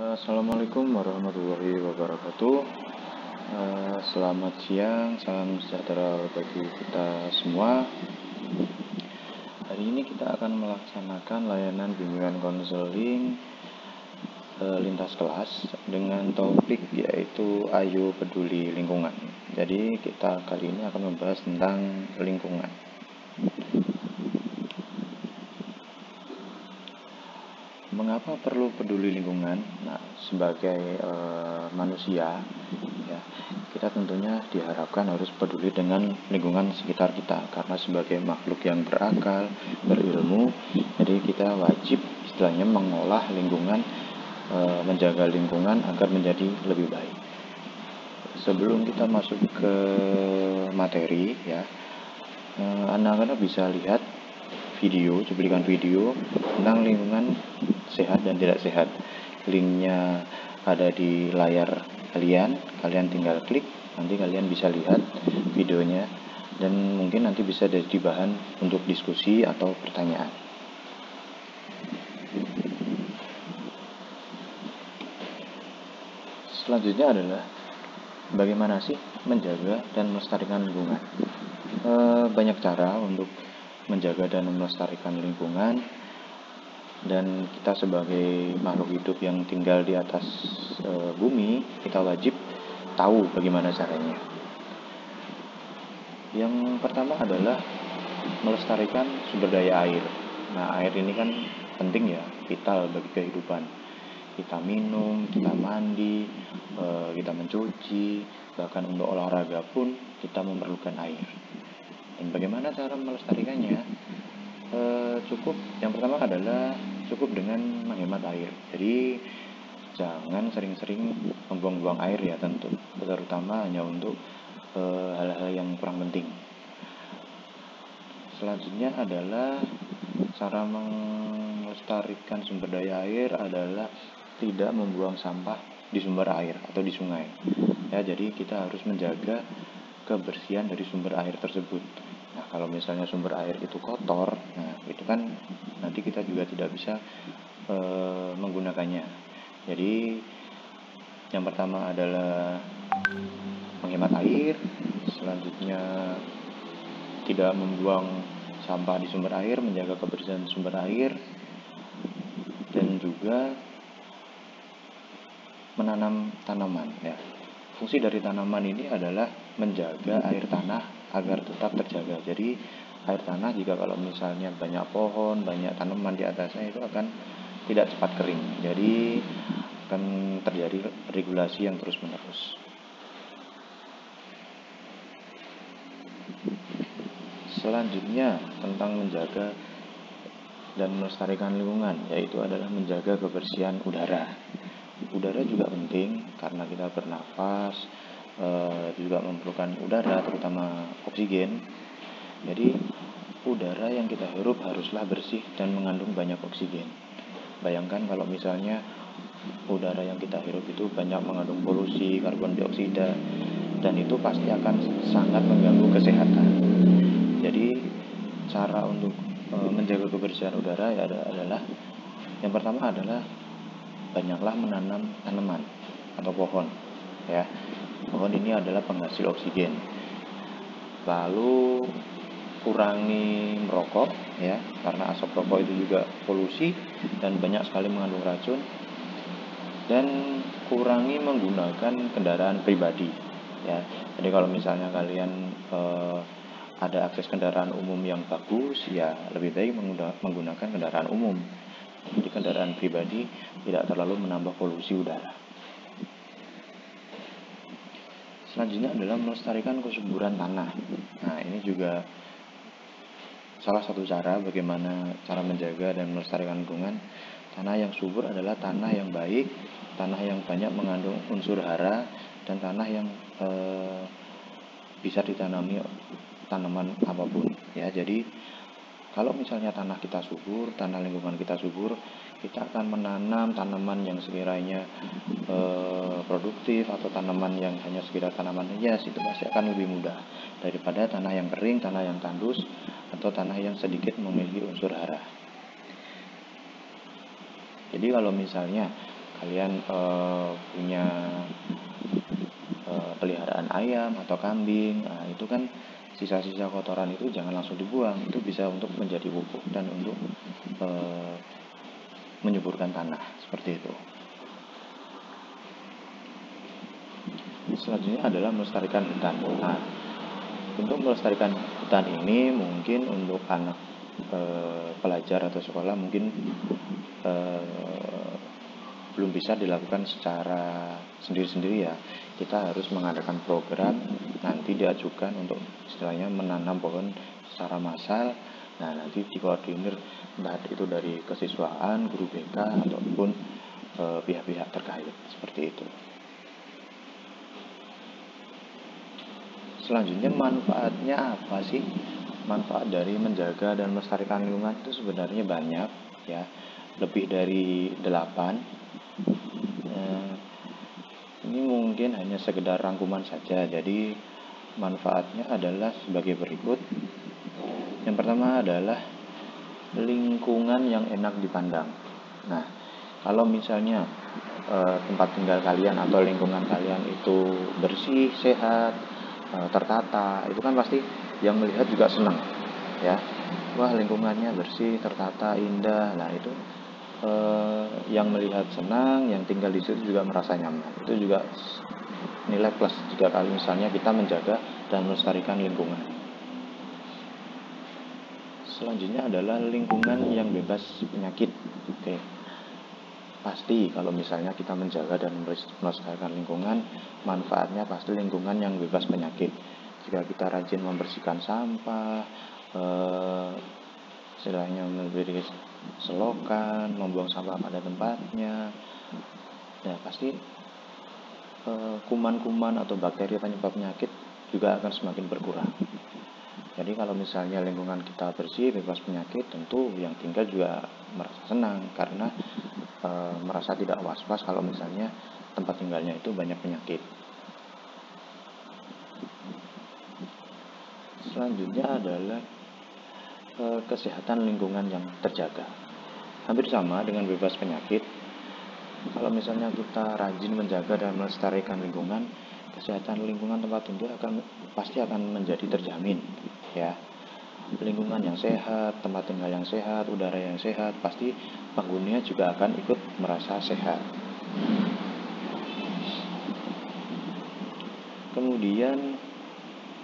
Assalamualaikum warahmatullahi wabarakatuh. Selamat siang, salam sejahtera bagi kita semua. Hari ini kita akan melaksanakan layanan bimbingan konseling lintas kelas dengan topik yaitu Ayo Peduli Lingkungan. Jadi kita kali ini akan membahas tentang lingkungan. Mengapa perlu peduli lingkungan? Nah, sebagai manusia, ya, kita tentunya diharapkan harus peduli dengan lingkungan sekitar kita, karena sebagai makhluk yang berakal, berilmu, jadi kita wajib istilahnya mengolah lingkungan, menjaga lingkungan agar menjadi lebih baik. Sebelum kita masuk ke materi, ya, anak-anak bisa lihat cuplikan video tentang lingkungan sehat dan tidak sehat. Linknya ada di layar kalian tinggal klik, nanti kalian bisa lihat videonya dan mungkin nanti bisa jadi bahan untuk diskusi atau pertanyaan. Selanjutnya adalah bagaimana sih menjaga dan melestarikan lingkungan. Banyak cara untuk menjaga dan melestarikan lingkungan, dan kita sebagai makhluk hidup yang tinggal di atas bumi, kita wajib tahu bagaimana caranya. Yang pertama adalah melestarikan sumber daya air. Nah, air ini kan penting ya, vital bagi kehidupan. Kita minum, kita mandi, kita mencuci, bahkan untuk olahraga pun kita memerlukan air. Dan bagaimana cara melestarikannya? Yang pertama adalah cukup dengan menghemat air. Jadi jangan sering-sering membuang-buang air ya, tentu, terutama hanya untuk hal-hal yang kurang penting. Selanjutnya adalah cara melestarikan sumber daya air adalah tidak membuang sampah di sumber air atau di sungai. Ya, jadi kita harus menjaga kebersihan dari sumber air tersebut. Nah, kalau misalnya sumber air itu kotor, nah itu kan nanti kita juga tidak bisa menggunakannya. Jadi yang pertama adalah menghemat air, selanjutnya tidak membuang sampah di sumber air, menjaga kebersihan sumber air, dan juga menanam tanaman ya. Fungsi dari tanaman ini adalah menjaga air tanah agar tetap terjaga. Jadi air tanah jika kalau misalnya banyak pohon, banyak tanaman di atasnya, itu akan tidak cepat kering. Jadi akan terjadi regulasi yang terus-menerus. Selanjutnya tentang menjaga dan melestarikan lingkungan, yaitu adalah menjaga kebersihan udara. Udara juga penting karena kita bernafas, juga memerlukan udara, terutama oksigen. Jadi udara yang kita hirup haruslah bersih dan mengandung banyak oksigen. Bayangkan kalau misalnya udara yang kita hirup itu banyak mengandung polusi, karbon dioksida, dan itu pasti akan sangat mengganggu kesehatan. Jadi cara untuk menjaga kebersihan udara adalah yang pertama adalah banyaklah menanam tanaman atau pohon ya. Pohon ini adalah penghasil oksigen. Lalu kurangi merokok ya, karena asap rokok itu juga polusi dan banyak sekali mengandung racun. Dan kurangi menggunakan kendaraan pribadi ya. Jadi kalau misalnya kalian ada akses kendaraan umum yang bagus, ya lebih baik menggunakan kendaraan umum. Jadi kendaraan pribadi tidak terlalu menambah polusi udara. Selanjutnya adalah melestarikan kesuburan tanah. Nah, ini juga salah satu cara bagaimana cara menjaga dan melestarikan lingkungan. Tanah yang subur adalah tanah yang baik, tanah yang banyak mengandung unsur hara, dan tanah yang bisa ditanami tanaman apapun ya. Jadi kalau misalnya tanah kita subur, tanah lingkungan kita subur, kita akan menanam tanaman yang sekiranya produktif, atau tanaman yang hanya sekedar tanaman hias, itu pasti akan lebih mudah daripada tanah yang kering, tanah yang tandus, atau tanah yang sedikit memiliki unsur hara. Jadi kalau misalnya kalian punya peliharaan ayam atau kambing, nah itu kan sisa-sisa kotoran itu jangan langsung dibuang, itu bisa untuk menjadi pupuk dan untuk menyuburkan tanah, seperti itu. Selanjutnya adalah melestarikan hutan. Nah, untuk melestarikan hutan ini mungkin untuk anak pelajar atau sekolah mungkin belum bisa dilakukan secara sendiri-sendiri ya. Kita harus mengadakan program, nanti diajukan untuk istilahnya menanam pohon secara massal. Nah, nanti dikoordinir entah itu dari kesiswaan, guru BK ataupun pihak-pihak terkait, seperti itu. Selanjutnya, manfaatnya apa sih? Manfaat dari menjaga dan melestarikan lingkungan itu sebenarnya banyak ya, lebih dari 8. Ini mungkin hanya sekedar rangkuman saja. Jadi manfaatnya adalah sebagai berikut. Yang pertama adalah lingkungan yang enak dipandang. Nah, kalau misalnya tempat tinggal kalian atau lingkungan kalian itu bersih, sehat, tertata, itu kan pasti yang melihat juga senang ya. Wah, lingkungannya bersih, tertata, indah. Nah, itu yang melihat senang, yang tinggal di situ juga merasa nyaman. Itu juga nilai plus jika kali misalnya kita menjaga dan melestarikan lingkungan. Selanjutnya adalah lingkungan yang bebas penyakit. Oke. Pasti kalau misalnya kita menjaga dan melestarikan lingkungan, manfaatnya pasti lingkungan yang bebas penyakit. Jika kita rajin membersihkan sampah, istilahnya memberi selokan, membuang sampah pada tempatnya, ya pasti kuman-kuman atau bakteri penyebab penyakit juga akan semakin berkurang. Jadi kalau misalnya lingkungan kita bersih, bebas penyakit, tentu yang tinggal juga merasa senang karena merasa tidak was-was kalau misalnya tempat tinggalnya itu banyak penyakit. Selanjutnya adalah kesehatan lingkungan yang terjaga. Hampir sama dengan bebas penyakit. Kalau misalnya kita rajin menjaga dan melestarikan lingkungan, kesehatan lingkungan tempat tinggal pasti akan menjadi terjamin ya. Lingkungan yang sehat, tempat tinggal yang sehat, udara yang sehat, pasti penghuninya juga akan ikut merasa sehat. Kemudian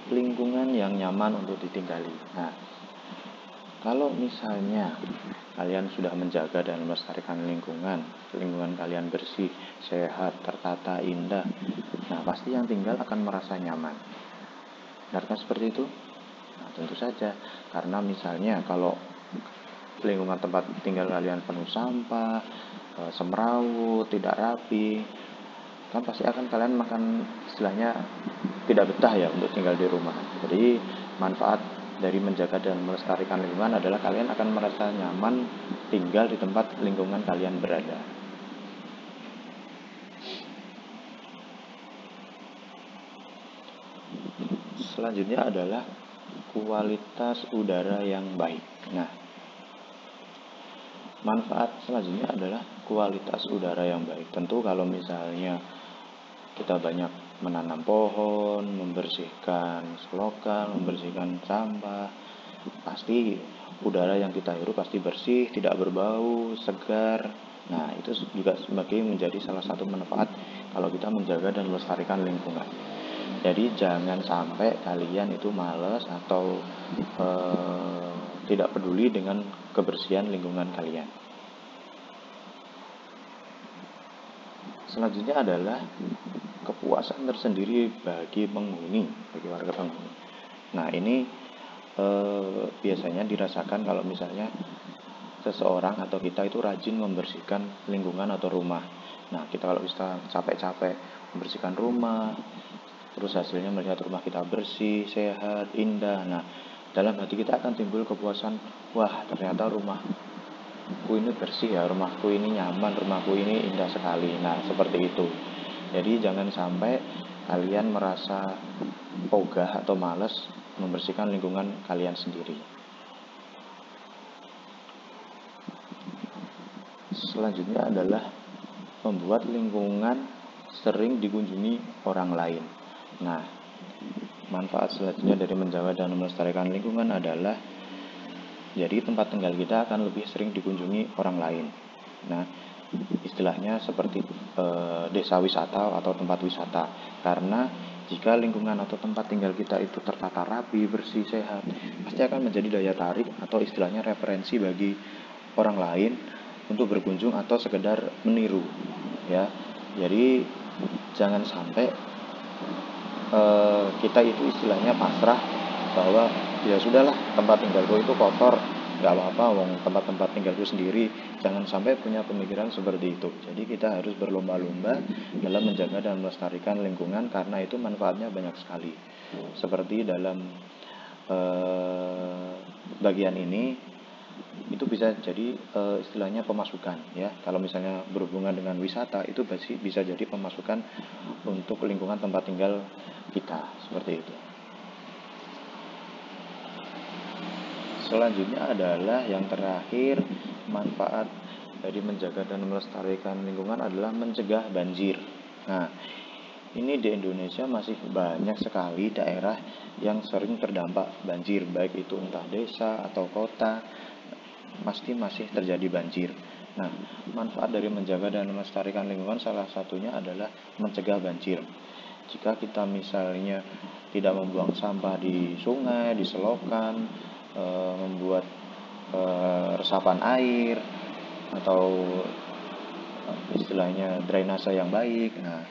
lingkungan yang nyaman untuk ditinggali. Nah, kalau misalnya kalian sudah menjaga dan melestarikan lingkungan kalian bersih, sehat, tertata, indah, nah pasti yang tinggal akan merasa nyaman. Benarkah seperti itu? Nah, tentu saja, karena misalnya kalau lingkungan tempat tinggal kalian penuh sampah, semrawut, tidak rapi, kan pasti akan kalian makan istilahnya tidak betah ya untuk tinggal di rumah. Jadi manfaat dari menjaga dan melestarikan lingkungan adalah kalian akan merasa nyaman tinggal di tempat lingkungan kalian berada. Selanjutnya adalah kualitas udara yang baik. Nah, manfaat selanjutnya adalah kualitas udara yang baik. Tentu kalau misalnya kita banyak menanam pohon, membersihkan selokan, membersihkan sampah, pasti udara yang kita hirup pasti bersih, tidak berbau, segar. Nah, itu juga sebagai menjadi salah satu manfaat kalau kita menjaga dan melestarikan lingkungan. Jadi jangan sampai kalian itu malas atau tidak peduli dengan kebersihan lingkungan kalian. Selanjutnya adalah kepuasan tersendiri bagi warga penghuni. Nah, ini biasanya dirasakan kalau misalnya seseorang atau kita itu rajin membersihkan lingkungan atau rumah. Nah, kita kalau bisa capek-capek membersihkan rumah, terus hasilnya melihat rumah kita bersih, sehat, indah. Nah, dalam hati kita akan timbul kepuasan, wah ternyata rumahku ini bersih ya, rumahku ini nyaman, rumahku ini indah sekali. Nah, seperti itu. Jadi jangan sampai kalian merasa ogah atau malas membersihkan lingkungan kalian sendiri. Selanjutnya adalah membuat lingkungan sering dikunjungi orang lain. Nah, manfaat selanjutnya dari menjaga dan melestarikan lingkungan adalah jadi tempat tinggal kita akan lebih sering dikunjungi orang lain. Nah, istilahnya seperti desa wisata atau tempat wisata. Karena jika lingkungan atau tempat tinggal kita itu tertata rapi, bersih, sehat, pasti akan menjadi daya tarik atau istilahnya referensi bagi orang lain untuk berkunjung atau sekedar meniru, ya. Jadi jangan sampai kita itu istilahnya pasrah bahwa ya sudahlah, tempat tinggalku itu kotor, nggak apa-apa, wong tempat-tempat tinggalku sendiri. Jangan sampai punya pemikiran seperti itu. Jadi kita harus berlomba-lomba dalam menjaga dan melestarikan lingkungan, karena itu manfaatnya banyak sekali. Seperti dalam bagian ini itu bisa jadi istilahnya pemasukan, ya. Kalau misalnya berhubungan dengan wisata, itu bisa jadi pemasukan untuk lingkungan tempat tinggal kita, seperti itu. Selanjutnya adalah yang terakhir, manfaat dari menjaga dan melestarikan lingkungan adalah mencegah banjir. Nah, ini di Indonesia masih banyak sekali daerah yang sering terdampak banjir, baik itu entah desa atau kota, pasti masih terjadi banjir. Nah, manfaat dari menjaga dan melestarikan lingkungan salah satunya adalah mencegah banjir. Jika kita misalnya tidak membuang sampah di sungai, di selokan, membuat resapan air atau istilahnya drainase yang baik, nah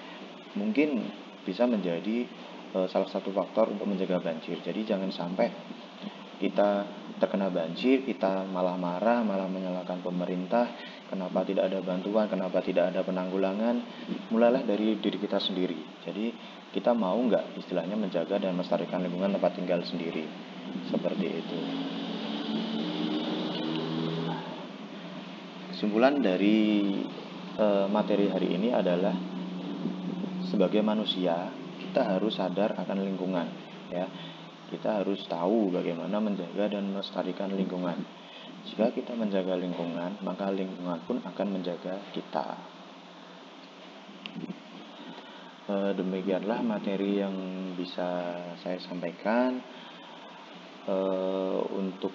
mungkin bisa menjadi salah satu faktor untuk menjaga banjir. Jadi jangan sampai kita terkena banjir, kita malah marah, malah menyalahkan pemerintah, kenapa tidak ada bantuan, kenapa tidak ada penanggulangan. Mulailah dari diri kita sendiri. Jadi kita mau nggak istilahnya menjaga dan melestarikan lingkungan tempat tinggal sendiri, seperti itu. Kesimpulan dari materi hari ini adalah sebagai manusia kita harus sadar akan lingkungan, ya. Kita harus tahu bagaimana menjaga dan melestarikan lingkungan. Jika kita menjaga lingkungan, maka lingkungan pun akan menjaga kita. Demikianlah materi yang bisa saya sampaikan. Untuk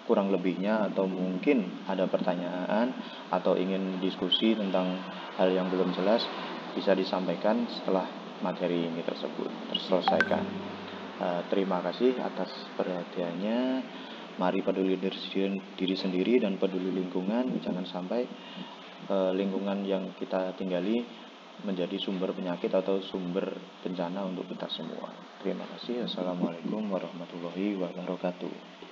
kurang lebihnya atau mungkin ada pertanyaan atau ingin diskusi tentang hal yang belum jelas, bisa disampaikan setelah materi ini tersebut terselesaikan. Terima kasih atas perhatiannya. Mari peduli diri sendiri dan peduli lingkungan. Jangan sampai lingkungan yang kita tinggali menjadi sumber penyakit atau sumber bencana untuk kita semua. Terima kasih. Assalamualaikum warahmatullahi wabarakatuh.